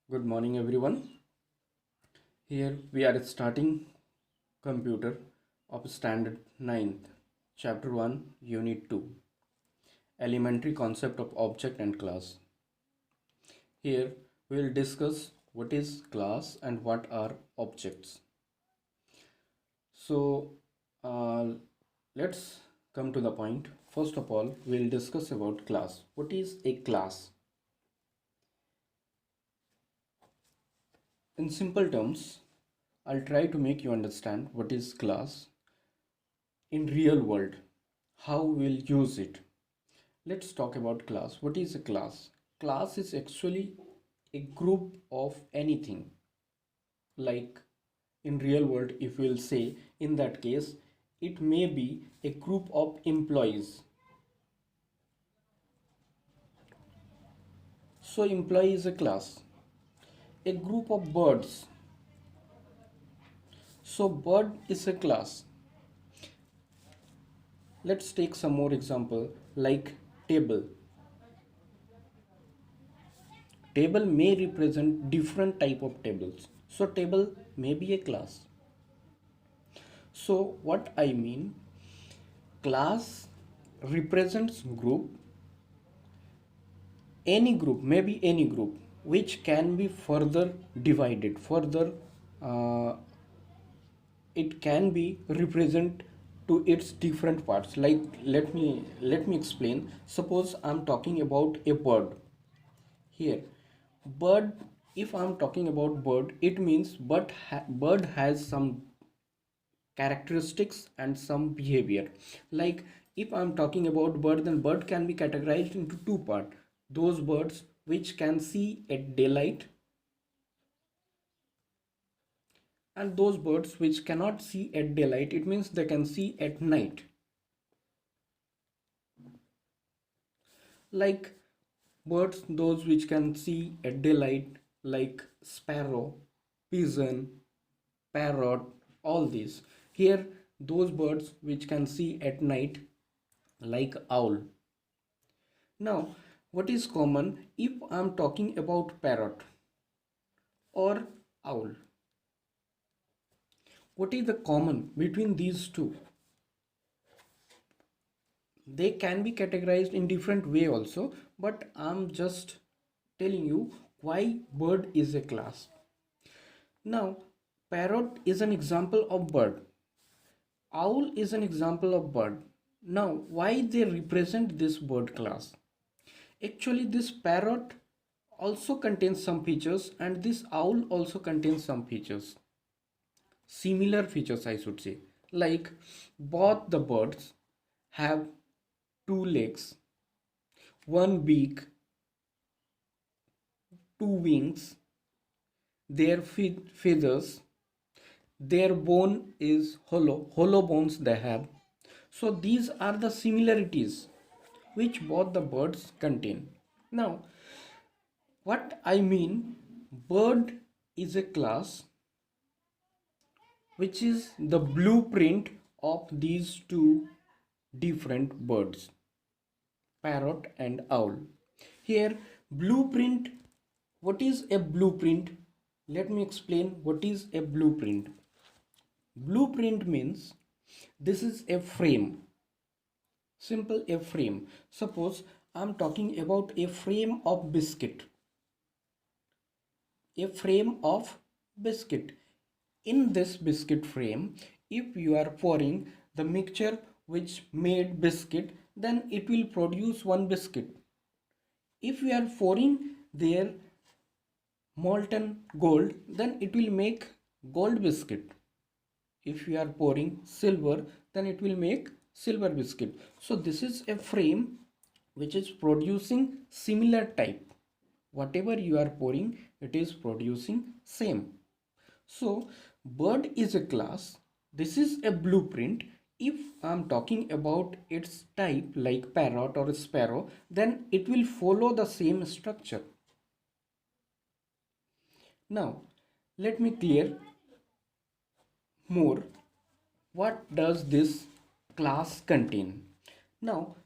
Good morning, everyone. Here we are starting computer of standard 9th, chapter 1, unit 2, elementary concept of object and class. Here we will discuss what is class and what are objects. So uh, let's come to the point. First of all, we'll discuss about class. What is a class? In simple terms, I'll try to make you understand what is class in real world, how we'll use it. Let's talk about class. What is a class? Class is actually a group of anything. Like in real world, if we'll say, in that case, it may be a group of employees. So employee is a class. A group of birds. So bird is a class. Let's take some more example like table. Table may represent different type of tables. So table may be a class. So what I mean, class represents group, maybe any group, which can be further divided, uh, it can be represent to its different parts. Like let me explain. Suppose I'm talking about a bird. Here, bird, if I'm talking about bird, it means bird has some characteristics and some behavior. Like if I'm talking about bird, then bird can be categorized into two parts: those birds which can see at daylight and those birds which cannot see at daylight. It means they can see at night. Like birds, those which can see at daylight, like sparrow, pigeon, parrot, all these. Here, those birds which can see at night, like owl. Now, what is common if I'm talking about parrot or owl? What is the common between these two? They can be categorized in different way also, but I'm just telling you why bird is a class. Now, parrot is an example of bird. Owl is an example of bird. Now, why they represent this bird class? Actually, this parrot also contains some features and this owl also contains some features. Similar features, I should say. Like both the birds have two legs, one beak, two wings, their feathers, their bone is hollow bones they have. So these are the similarities which both the birds contain. Now, what I mean, bird is a class which is the blueprint of these two different birds, parrot and owl. Here, blueprint, what is a blueprint? Let me explain what is a blueprint. Blueprint means this is a frame, simple a frame. Suppose I'm talking about a frame of biscuit, a frame of biscuit. In this biscuit frame, if you are pouring the mixture which made biscuit, then it will produce one biscuit. If you are pouring there molten gold, then it will make gold biscuit. If you are pouring silver, then it will make silver biscuit. So this is a frame which is producing similar type. Whatever you are pouring, it is producing same. So bird is a class. This is a blueprint. If I'm talking about its type like parrot or sparrow, then it will follow the same structure. Now let me clear more what does this class contain. Now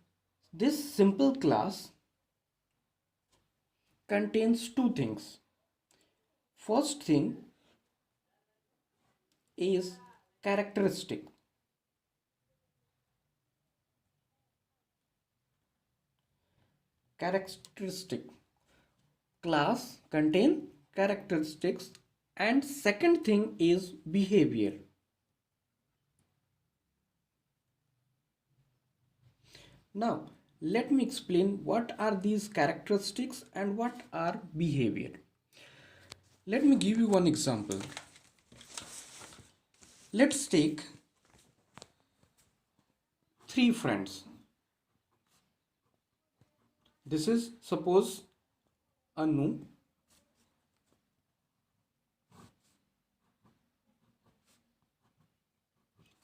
this simple class contains two things. First thing is characteristic. Characteristic. Class contain characteristics, and second thing is behavior. Now, let me explain what are these characteristics and what are behavior. Let me give you one example. Let's take three friends. This is suppose Anu,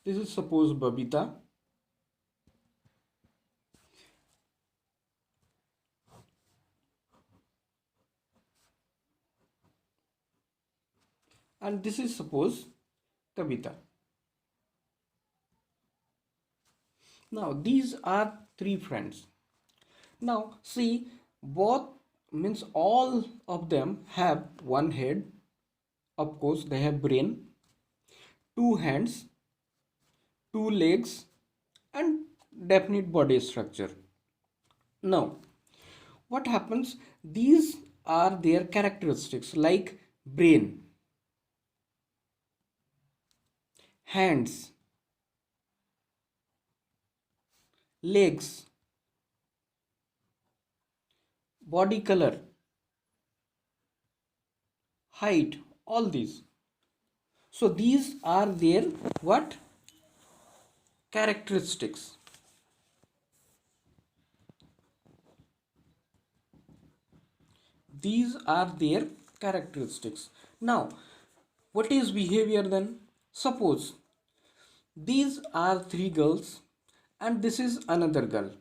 this is suppose Babita, and this is suppose Kavita. Now these are three friends. Now see, both means all of them have one head, of course they have brain, two hands, two legs, and definite body structure. Now what happens, these are their characteristics like brain, hands, legs, body color, height, all these. So these are their what, characteristics. These are their characteristics. Now what is behavior then? Suppose these are three girls and this is another girl.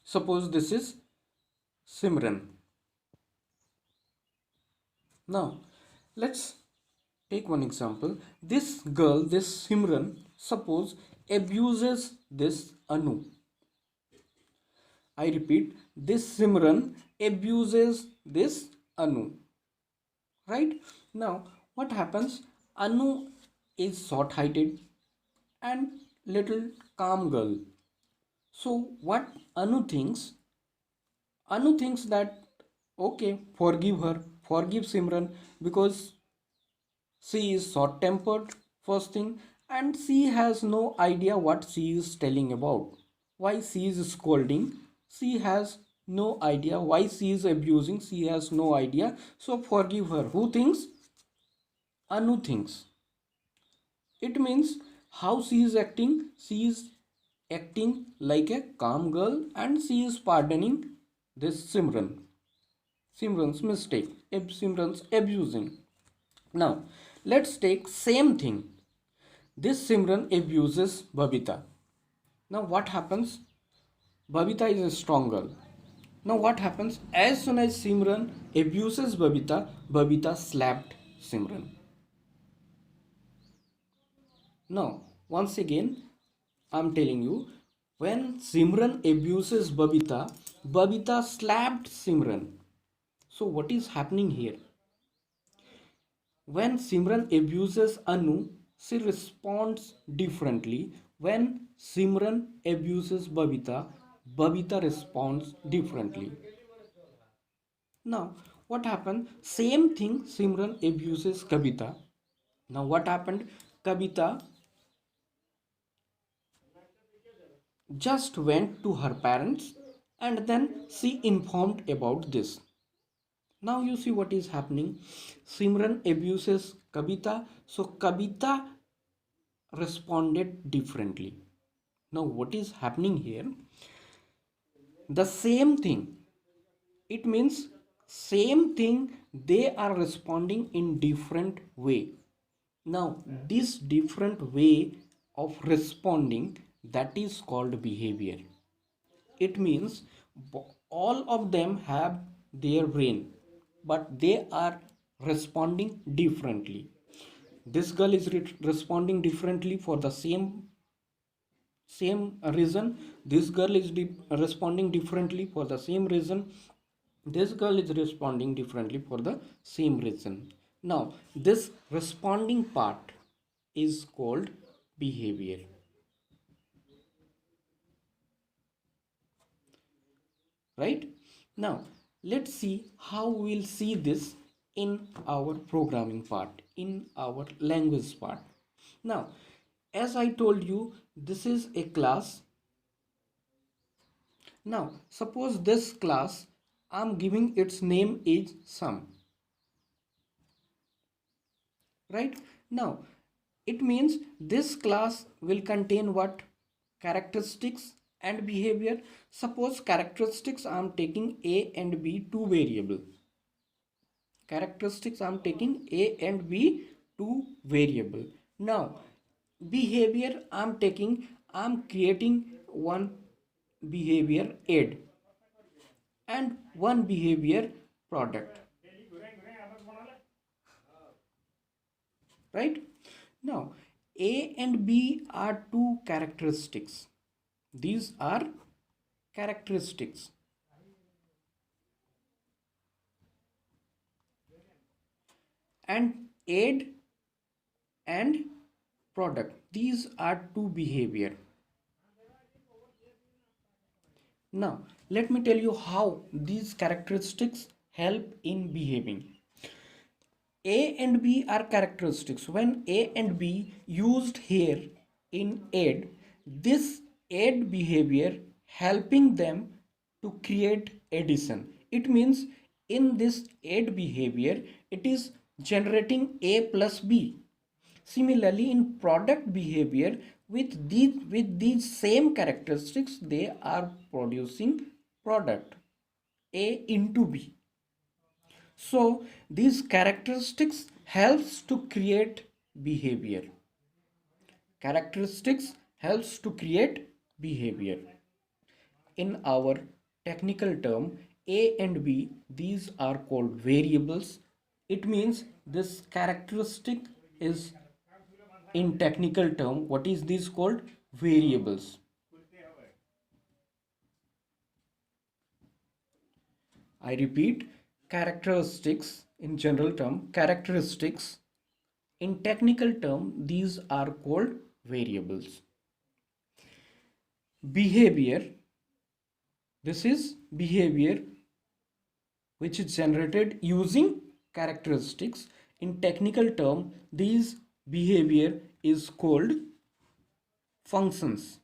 Suppose this is Simran. Now let's take one example. This girl, this Simran, suppose abuses this Anu. I repeat, this Simran abuses this Anu. Right? Now what happens? Anu is short heighted and little calm girl. So what Anu thinks? Anu thinks that okay, forgive her, forgive Simran, because she is short tempered, first thing, and she has no idea what she is telling about. Why she is scolding? She has no idea why she is abusing. She has no idea. So forgive her. Who thinks? Anu thinks. It means how she is acting. She is acting like a calm girl and she is pardoning this Simran. Simran's mistake. Simran's abusing. Now let's take same thing. This Simran abuses Babita. Now what happens? Babita is a strong girl. Now what happens? As soon as Simran abuses Babita, Babita slapped Simran. Now once again I'm telling you, when Simran abuses Babita, Babita slapped Simran. So what is happening here? When Simran abuses Anu, she responds differently. When Simran abuses Babita, Babita responds differently. Now, what happened? Same thing, Simran abuses Kavita. Now, what happened? Kavita just went to her parents and then she informed about this. Now you see what is happening. Simran abuses Kavita, so Kavita responded differently. Now what is happening here? The same thing. It means same thing, they are responding in different way. Now this different way of responding, that is called behavior. It means all of them have their brain, but they are responding differently. This girl is responding differently for the same same reason. This girl is responding differently for the same reason. This girl is responding differently for the same reason. Now this responding part is called behavior. Right? Now let's see how we'll see this in our programming part, in our language part. Now as I told you, this is a class. Now suppose this class, I'm giving its name is sum. Right? Now it means this class will contain what? Characteristics and behavior. Suppose characteristics, I'm taking a and b, two variable. Characteristics, I'm taking a and b, two variable. Now behavior, I'm creating one behavior add and one behavior product. Right? Now a and b are two characteristics. These are characteristics. And add and product, these are two behavior. Now let me tell you how these characteristics help in behaving. A and B are characteristics. When A and B used here in add, this add behavior helping them to create addition. It means in this add behavior, it is generating A plus B. Similarly, in product behavior, with these same characteristics, they are producing product A into B. So these characteristics helps to create behavior. Characteristics helps to create behavior. In our technical term, A and B, these are called variables. It means this characteristic is, in technical term, what is this called? Variables. I repeat, characteristics in general term, characteristics in technical term, these are called variables. Behavior, this is behavior which is generated using characteristics. In technical term, these behavior is called functions.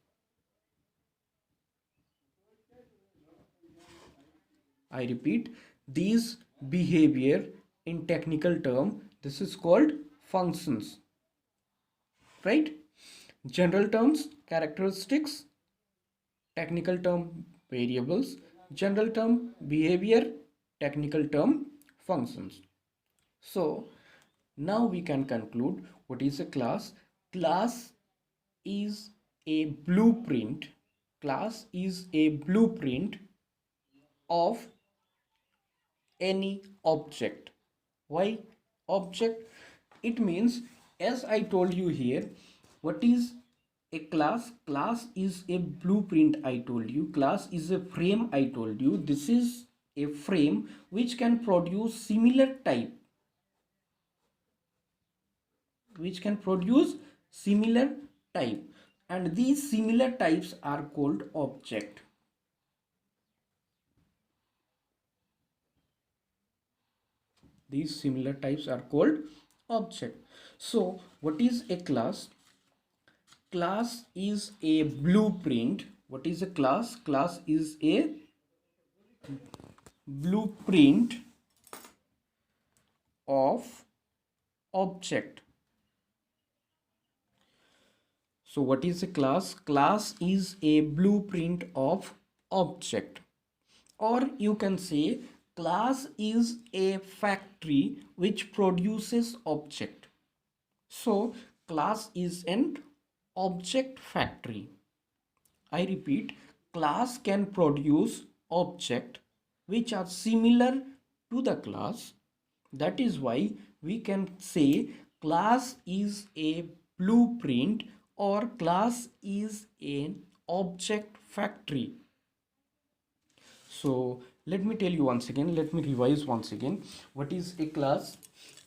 I repeat, these behavior in technical term, this is called functions. Right? General terms, characteristics. Technical term, variables. General term, behavior. Technical term, functions. So now we can conclude what is a class. Class is a blueprint. Class is a blueprint of any object. Why object? It means, as I told you here, what is a class? Class is a blueprint, I told you. Class is a frame, I told you. This is a frame which can produce similar type, and these similar types are called object. These similar types are called object. So what is a class? Class is a blueprint. What is a class? Class is a blueprint of object. So what is a class? Class is a blueprint of object. Or you can say class is a factory which produces object. So class is an object factory. I repeat, class can produce object which are similar to the class. That is why we can say class is a blueprint or class is an object factory. So let me tell you once again, let me revise once again. What is a class?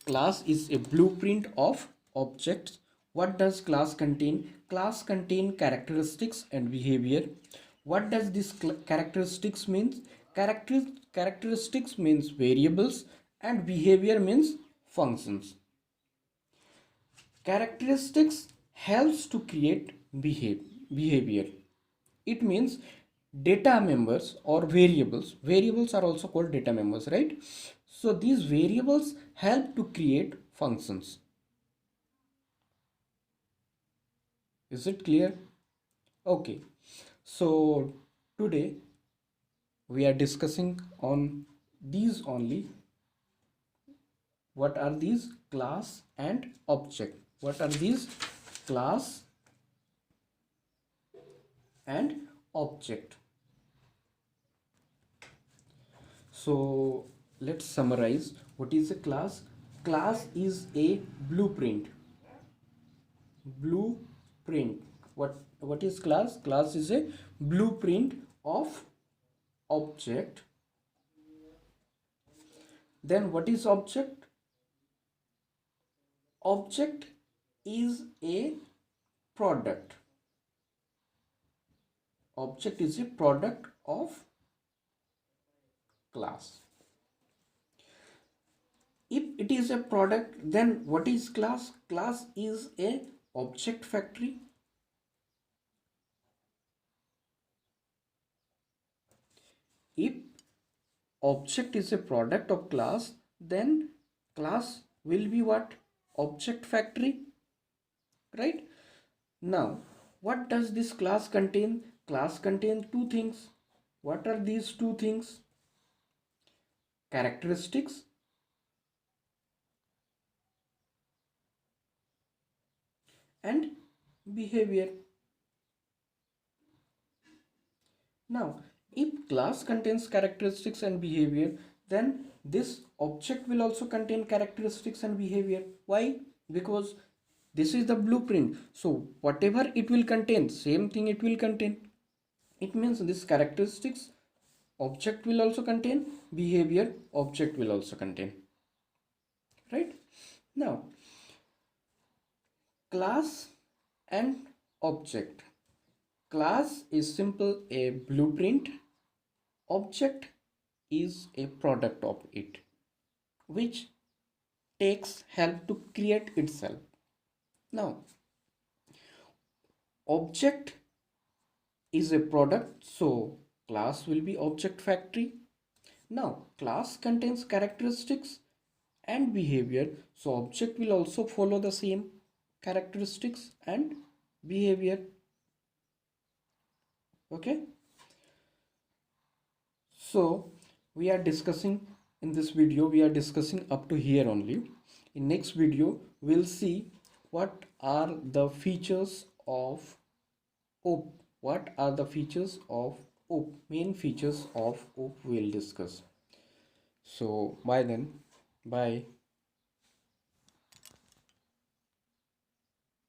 Class is a blueprint of objects. What does class contain? Class contain characteristics and behavior. What does this characteristics means? Characteristics means variables and behavior means functions. Characteristics helps to create behavior. It means data members or variables are also called data members, right? So these variables help to create functions. Is it clear? Okay, so today we are discussing on these only. What are these? Class and object. What are these? Class and object. So let's summarize. What is a class? Class is a blueprint. Blueprint. What is class? Class is a blueprint of object. Then what is object? Object is a product. Object is a product of class. If it is a product, then what is class? Class is a object factory. If object is a product of class, then class will be what? Object factory, right? Now, what does this class contain? Class contains two things. What are these two things? Characteristics and behavior. Now, if class contains characteristics and behavior, then this object will also contain characteristics and behavior. Why? Because this is the blueprint. So whatever it will contain, same thing it will contain. It means this characteristics object will also contain, behavior object will also contain. Right? Now, class and object. Class is simple a blueprint. Object is a product of it, which takes help to create itself. Now, object is a product, so class will be object factory. Now, class contains characteristics and behavior, so object will also follow the same characteristics and behavior. Okay, so we are discussing in this video, we are discussing up to here only. In next video we'll see what are the features of OOP. What are the features of OOP? Main features of OOP we'll discuss. So bye then. Bye.